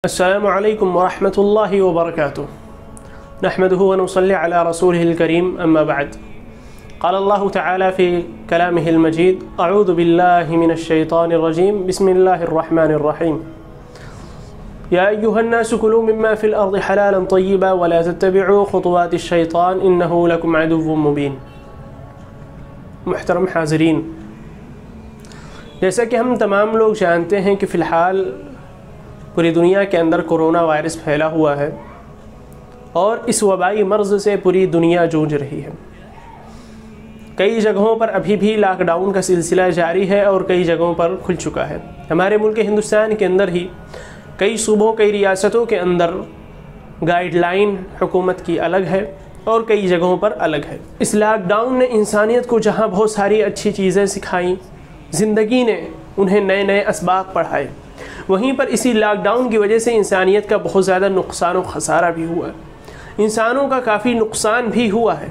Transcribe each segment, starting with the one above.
السلام علیکم ورحمۃ اللہ وبرکاتہ نحمده ونصلي على رسوله الكريم اما بعد قال الله تعالى في كلامه المجيد اعوذ بالله من الشيطان الرجيم بسم الله الرحمن الرحيم يا ايها الناس كلوا مما في الارض حلالا طيبا ولا تتبعوا خطوات الشيطان انه لكم عدو مبين۔ محترم حاضرین، جیسا کہ ہم تمام لوگ جانتے ہیں کہ فی الحال پوری دنیا کے اندر کرونا وائرس پھیلا ہوا ہے اور اس وبائی مرض سے پوری دنیا جوجھ رہی ہے۔ کئی جگہوں پر ابھی بھی لاک ڈاؤن کا سلسلہ جاری ہے اور کئی جگہوں پر کھل چکا ہے۔ ہمارے ملک ہندوستان کے اندر ہی کئی صوبوں کئی ریاستوں کے اندر گائیڈ لائن حکومت کی الگ ہے اور کئی جگہوں پر الگ ہے۔ اس لاک ڈاؤن نے انسانیت کو جہاں بہت ساری اچھی چیزیں سکھائیں، زندگی نے انہیں نئے نئے اسباق پڑھائے، وہیں پر اسی لاک ڈاؤن کی وجہ سے انسانیت کا بہت زیادہ نقصان و خسارہ بھی ہوا ہے۔ انسانوں کا کافی نقصان بھی ہوا ہے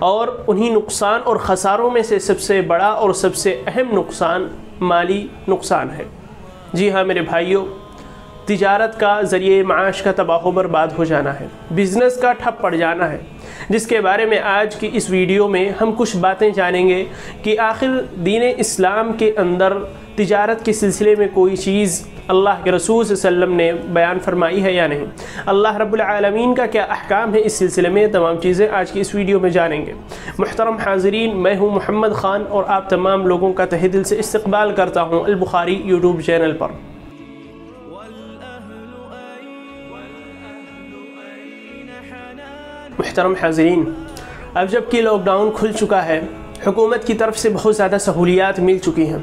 اور انہی نقصان اور خساروں میں سے سب سے بڑا اور سب سے اہم نقصان مالی نقصان ہے۔ جی ہاں میرے بھائیوں، تجارت کا ذریعہ معاش کا تباہ و برباد ہو جانا ہے، بزنس کا ٹھپ پڑ جانا ہے، جس کے بارے میں آج کی اس ویڈیو میں ہم کچھ باتیں جانیں گے کہ آخر دین اسلام کے اندر تجارت کے سلسلے میں کوئی چیز اللہ کے رسول صلی اللہ علیہ وسلم نے بیان فرمائی ہے یا نہیں، اللہ رب العالمین کا کیا احکام ہے اس سلسلے میں، تمام چیزیں آج کی اس ویڈیو میں جانیں گے۔ محترم حاضرین، میں ہوں محمد خان اور آپ تمام لوگوں کا تہہ دل سے استقبال کرتا ہوں البخاری یوٹیوب چینل پر۔ محترم حاضرین، اب جب کہ لاک ڈاؤن کھل چکا ہے، حکومت کی طرف سے بہت زیادہ سہولیات مل چکی ہیں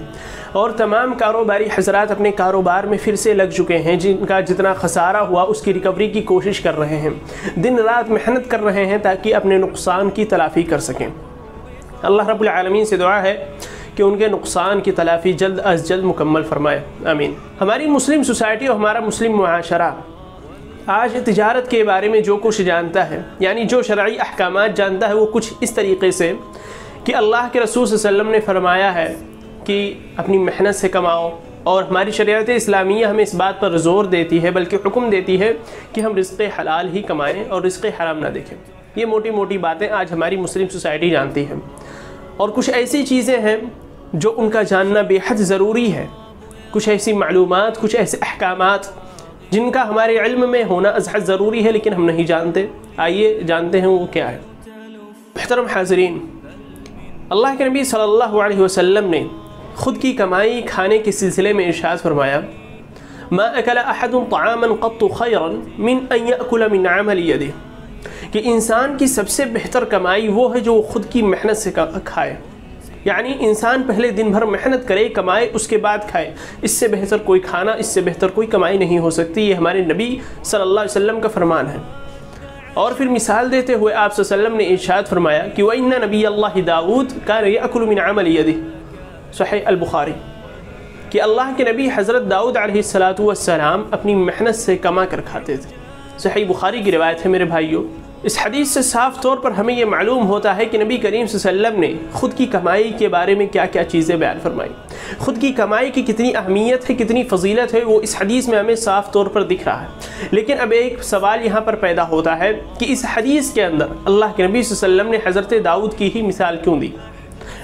اور تمام کاروباری حضرات اپنے کاروبار میں پھر سے لگ چکے ہیں، جن کا جتنا خسارہ ہوا اس کی ریکوری کی کوشش کر رہے ہیں، دن رات محنت کر رہے ہیں تاکہ اپنے نقصان کی تلافی کر سکیں۔ اللہ رب العالمین سے دعا ہے کہ ان کے نقصان کی تلافی جلد از جلد مکمل فرمائے، آمین۔ ہماری مسلم سوسائٹی اور ہمارا مسلم معاشرہ آج تجارت کے بارے میں جو کچھ جانتا ہے، یعنی جو شرعی احکامات جانتا ہے، وہ کچھ اس طریقے سے کہ اللہ کے رسول صلی اللہ علیہ وسلم نے فرمایا ہے کہ اپنی محنت سے کماؤ، اور ہماری شریعت اسلامیہ ہمیں اس بات پر زور دیتی ہے بلکہ حکم دیتی ہے کہ ہم رزق حلال ہی کمائیں اور رزق حرام نہ دیکھیں۔ یہ موٹی موٹی باتیں آج ہماری مسلم سوسائٹی جانتی ہے، اور کچھ ایسی چیزیں ہیں جو ان کا جاننا بے حد ضروری ہے، کچھ ایسی معلومات، کچھ ایسے احکامات جن کا ہمارے علم میں ہونا از حد ضروری ہے لیکن ہم نہیں جانتے۔ آئیے جانتے ہیں وہ کیا ہے۔ محترم حاضرین، اللہ کے نبی صلی اللہ علیہ وسلم نے خود کی کمائی کھانے کے سلسلے میں ارشاد فرمایا، ما اکل احد طعاما قط خیرا من ان یأکل من عمل یدہ، کہ انسان کی سب سے بہتر کمائی وہ ہے جو وہ خود کی محنت سے کھائے، یعنی انسان پہلے دن بھر محنت کرے، کمائے، اس کے بعد کھائے۔ اس سے بہتر کوئی کھانا، اس سے بہتر کوئی کمائی نہیں ہو سکتی۔ یہ ہمارے نبی صلی اللہ علیہ وسلم کا فرمان ہے۔ اور پھر مثال دیتے ہوئے آپ صلی اللہ علیہ وسلم نے ارشاد فرمایا کہ وَإِنَّ نَبِيَّ اللَّهِ داؤد كَانَ يَأْكُلُ مِنْ عَمَلِ يَدِهِ، صحیح البخاری، کہ اللہ کے نبی حضرت داؤد علیہ السلام اپنی محنت سے کما کر کھاتے تھے۔ صحیح بخاری کی روایت ہے میرے بھائیوں۔ اس حدیث سے صاف طور پر ہمیں یہ معلوم ہوتا ہے کہ نبی کریم صلی اللہ علیہ وسلم نے خود کی کمائی کے بارے میں کیا کیا چیزیں بیان فرمائی، خود کی کمائی کی کتنی اہمیت ہے، کتنی فضیلت ہے، وہ اس حدیث میں ہمیں صاف طور پر دکھ رہا ہے۔ لیکن اب ایک سوال یہاں پر پیدا ہوتا ہے کہ اس حدیث کے اندر اللہ کے نبی صلی اللہ علیہ وسلم نے حضرت داؤد کی ہی مثال کیوں دی؟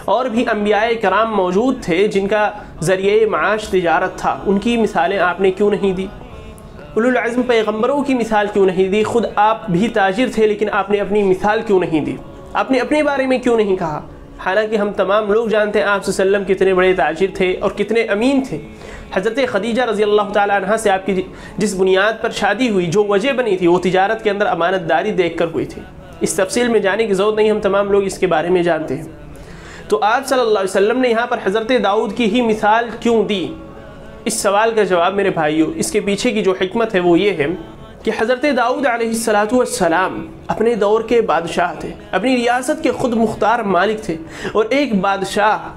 اور بھی انبیاء کرام موجود تھے جن کا ذریعہ معاش تجارت تھا، ان کی مثالیں آپ نے کیوں نہیں دی؟ اولو العزم پیغمبروں کی مثال کیوں نہیں دی؟ خود آپ بھی تاجر تھے لیکن آپ نے اپنی مثال کیوں نہیں دی؟ آپ نے اپنے بارے میں کیوں نہیں کہا؟ حالانکہ ہم تمام لوگ جانتے ہیں آپ صلی اللہ علیہ وسلم کتنے بڑے تاجر تھے اور کتنے امین تھے۔ حضرت خدیجہ رضی اللہ تعالی عنہا سے آپ کی جس بنیاد پر شادی ہوئی، جو وجہ بنی تھی، وہ تجارت کے اندر امانت داری دیکھ کر ہوئی تھی۔ اس تفصیل میں جانے کی ضرورت نہیں، ہم تمام لوگ اس کے بارے میں جانتے ہیں۔ تو آپ صلی اللہ علیہ وسلم نے یہاں پر حضرت داؤد کی ہی مثال کیوں دی؟ اس سوال کا جواب میرے بھائیوں، اس کے پیچھے کی جو حکمت ہے وہ یہ ہے کہ حضرت داؤد علیہ السلام اپنے دور کے بادشاہ تھے، اپنی ریاست کے خود مختار مالک تھے، اور ایک بادشاہ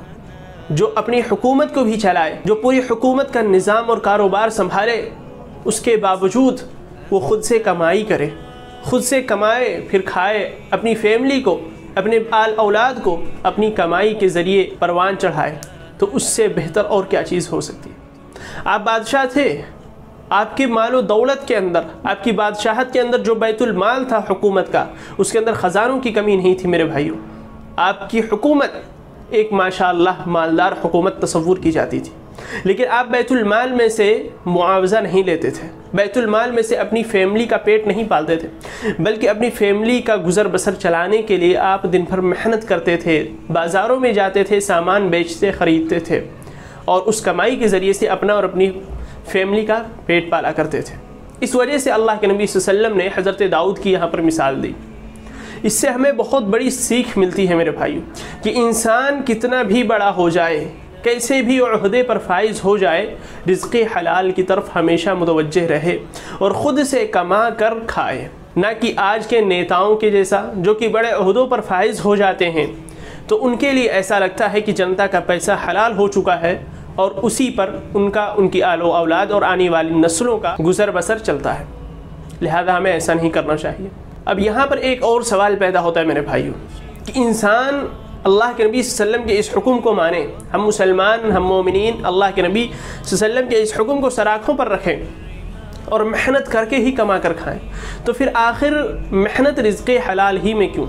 جو اپنی حکومت کو بھی چلائے، جو پوری حکومت کا نظام اور کاروبار سنبھالے، اس کے باوجود وہ خود سے کمائی کرے، خود سے کمائے پھر کھائے، اپنی فیملی کو، اپنے آل اولاد کو اپنی کمائی کے ذریعے پروان چڑھائے، تو اس سے بہتر اور کیا چیز ہو سکتی ہے؟ آپ بادشاہ تھے، آپ کے مال و دولت کے اندر، آپ کی بادشاہت کے اندر جو بیت المال تھا حکومت کا، اس کے اندر خزانوں کی کمی نہیں تھی میرے بھائیوں۔ آپ کی حکومت ایک ماشاءاللہ مالدار حکومت تصور کی جاتی تھی، لیکن آپ بیت المال میں سے معاوضہ نہیں لیتے تھے، بیت المال میں سے اپنی فیملی کا پیٹ نہیں پالتے تھے، بلکہ اپنی فیملی کا گزر بسر چلانے کے لیے آپ دن بھر محنت کرتے تھے، بازاروں میں جاتے تھے، سامان بیچتے خریدتے تھے، اور اس کمائی کے ذریعے سے اپنا اور اپنی فیملی کا پیٹ پالا کرتے تھے۔ اس وجہ سے اللہ کے نبی صلی اللہ علیہ وسلم نے حضرت داؤد کی یہاں پر مثال دی۔ اس سے ہمیں بہت بڑی سیکھ ملتی ہے میرے بھائیو، کہ انسان کتنا بھی بڑا ہو جائے، کیسے بھی عہدے پر فائز ہو جائے، رزق حلال کی طرف ہمیشہ متوجہ رہے اور خود سے کما کر کھائے، نہ کہ آج کے نیتاؤں کے جیسا جو کہ بڑے عہدوں پر فائز ہو جاتے ہیں تو ان کے لیے ایسا لگتا ہے کہ جنتا کا پیسہ حلال ہو چکا ہے اور اسی پر ان کی آل و اولاد اور آنے والی نسلوں کا گزر بسر چلتا ہے۔ لہذا ہمیں ایسا نہیں کرنا چاہیے۔ اب یہاں پر ایک اور سوال پیدا ہوتا ہے میرے بھائیوں، کہ انسان اللہ کے نبی صلی اللہ علیہ وسلم کے اس حکم کو مانے، ہم مسلمان، ہم مومنین اللہ کے نبی صلی اللہ علیہ وسلم کے اس حکم کو سراخوں پر رکھیں اور محنت کر کے ہی کما کر کھائیں، تو پھر آخر محنت رزق حلال ہی میں کیوں؟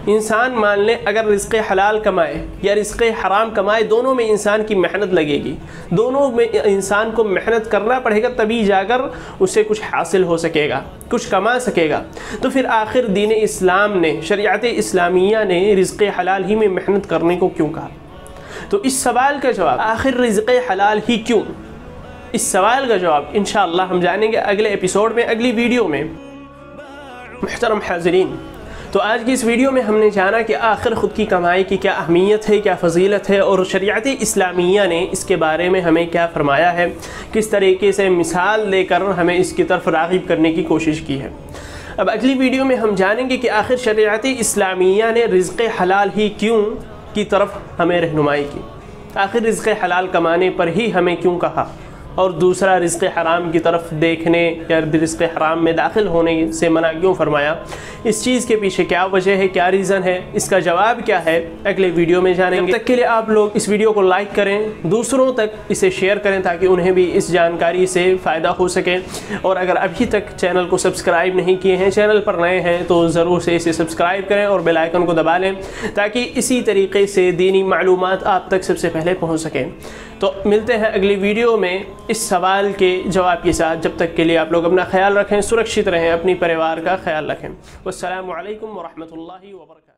انسان مان لیں اگر رزق حلال کمائے یا رزق حرام کمائے، دونوں میں انسان کی محنت لگے گی، دونوں میں انسان کو محنت کرنا پڑے گا، تبھی جا کر اسے کچھ حاصل ہو سکے گا، کچھ کما سکے گا۔ تو پھر آخر دین اسلام نے، شریعت اسلامیہ نے رزق حلال ہی میں محنت کرنے کو کیوں کہا؟ تو اس سوال کا جواب، آخر رزق حلال ہی کیوں، اس سوال کا جواب انشاءاللہ ہم جانیں گے اگلے ایپیسوڈ میں، اگلی ویڈیو میں۔ محترم حاضرین، تو آج کی اس ویڈیو میں ہم نے جانا کہ آخر خود کی کمائی کی کیا اہمیت ہے، کیا فضیلت ہے، اور شریعت اسلامیہ نے اس کے بارے میں ہمیں کیا فرمایا ہے، کس طریقے سے مثال دے کر ہمیں اس کی طرف راغب کرنے کی کوشش کی ہے۔ اب اگلی ویڈیو میں ہم جانیں گے کہ آخر شریعت اسلامیہ نے رزق حلال ہی کیوں کی طرف ہمیں رہنمائی کی، آخر رزق حلال کمانے پر ہی ہمیں کیوں کہا، اور دوسرا رزق حرام کی طرف دیکھنے یا رزق حرام میں داخل ہونے سے منع کیوں فرمایا، اس چیز کے پیچھے کیا وجہ ہے، کیا ریزن ہے، اس کا جواب کیا ہے، اگلے ویڈیو میں جانیں گے۔ تب تک کے لیے آپ لوگ اس ویڈیو کو لائک کریں، دوسروں تک اسے شیئر کریں تاکہ انہیں بھی اس جانکاری سے فائدہ ہو سکے، اور اگر ابھی تک چینل کو سبسکرائب نہیں کیے ہیں، چینل پر نئے ہیں تو ضرور سے اسے سبسکرائب کریں اور بیل آئیکن کو دبا لیں تاکہ اسی طریقے سے دینی معلومات آپ تک سب سے پہلے پہنچ سکیں۔ تو ملتے ہیں اگلی ویڈیو میں اس سوال کے جواب کے ساتھ۔ جب تک کے لیے آپ لوگ اپنا خیال رکھیں، سرکشت رہیں، اپنی پریوار کا خیال رکھیں۔ والسلام علیکم ورحمۃ اللہ وبرکاتہ۔